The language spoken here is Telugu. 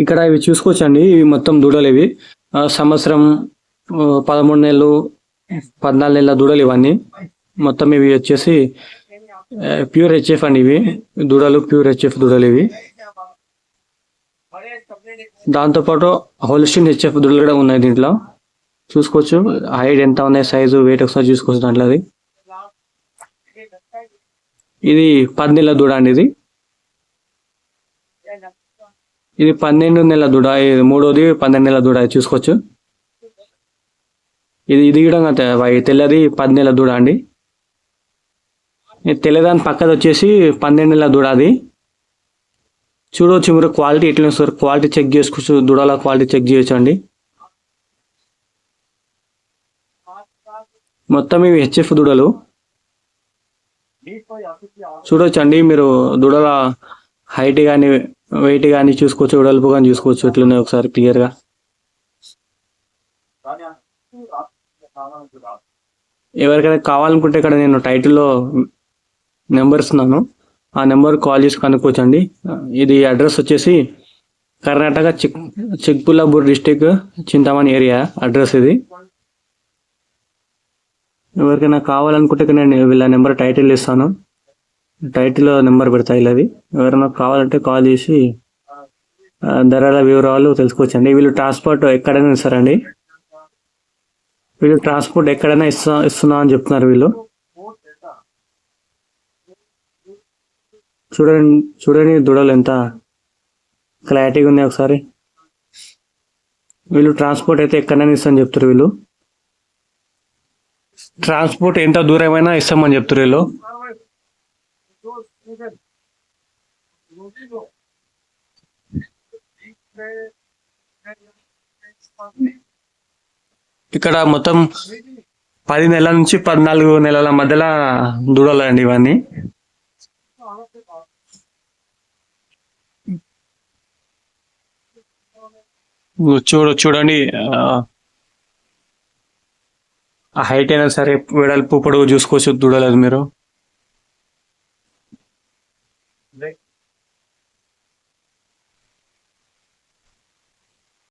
ఇక్కడ ఇవి చూసుకోవచ్చండి. ఇవి మొత్తం దూడలు ఇవి. సంవత్సరం 13 నెలలు 14 నెలల దూడలు ఇవన్నీ. మొత్తం ఇవి వచ్చేసి ప్యూర్ హెచ్ఎఫ్ అండి. ఇవి దూడలు ప్యూర్ హెచ్ఎఫ్ దూడలు ఇవి. దాంతోపాటు హోల్స్టీన్ హెచ్ఎఫ్ దూడలు కూడా ఉన్నాయి దీంట్లో. చూసుకోవచ్చు హైట్ ఎంత ఉన్నాయి, సైజు, వెయిట్ ఒకసారి చూసుకోవచ్చు దాంట్లో. అది ఇది 10 నెలల దూడ అండి. ఇది 12 నెలల దూడ. ఇది మూడోది 12 నెలల దూడ. చూసుకోవచ్చు. ఇది కూడా తెల్లది 10 నెలల దూడ అండి. తెల్లదాని పక్కది వచ్చేసి 12 నెలల దూడ. అది చూడవచ్చు మీరు. క్వాలిటీ ఎట్లా సార్, క్వాలిటీ చెక్ చేసుకోవచ్చు. దూడల క్వాలిటీ చెక్ చేయొచ్చు అండి. మొత్తం ఇవి హెచ్ఎఫ్ దూడలు. చూడవచ్చు అండి మీరు. దూడల హైట్ కానీ వెయిట్ కానీ చూసుకోవచ్చు, వెడల్పు కానీ చూసుకోవచ్చు. ఎట్లున్నాయి ఒకసారి క్లియర్గా. ఎవరికైనా కావాలనుకుంటే ఇక్కడ నేను టైటిల్లో నెంబర్ ఇస్తున్నాను. ఆ నెంబర్ కాల్ చేసి కనుక్కోవచ్చు అండి. ఇది అడ్రస్ వచ్చేసి Karnataka Chikballapur district, Chintamani area address ఇది. ఎవరికైనా కావాలనుకుంటే నేను వీళ్ళ నెంబర్ టైటిల్ ఇస్తాను. టైటిల్లో నెంబర్ పెడతా వీళ్ళది. ఎవరైనా కావాలంటే కాల్ చేసి ధరల వివరాలు తెలుసుకోవచ్చండి. వీళ్ళు ట్రాన్స్పోర్ట్ ఎక్కడైనా ఇస్తారండి. వీళ్ళు ట్రాన్స్పోర్ట్ ఎక్కడైనా ఇస్తున్నా అని చెప్తున్నారు వీళ్ళు. చూడండి దూడలు ఎంత క్లారిటీగా ఉన్నాయి ఒకసారి. వీళ్ళు ట్రాన్స్పోర్ట్ అయితే ఎక్కడైనా ఇస్తామని చెప్తారు వీళ్ళు. ట్రాన్స్పోర్ట్ ఎంత దూరమైనా ఇస్తామని చెప్తారు వీళ్ళు. ఇక్కడ మొత్తం 10 నెలల నుంచి 14 నెలల మధ్యలో దూడలు అండి ఇవన్నీ. చూడండి హైట్ అయినా సరే, వెడల్పు పొడవు చూసుకోవచ్చు దూడలేదు మీరు.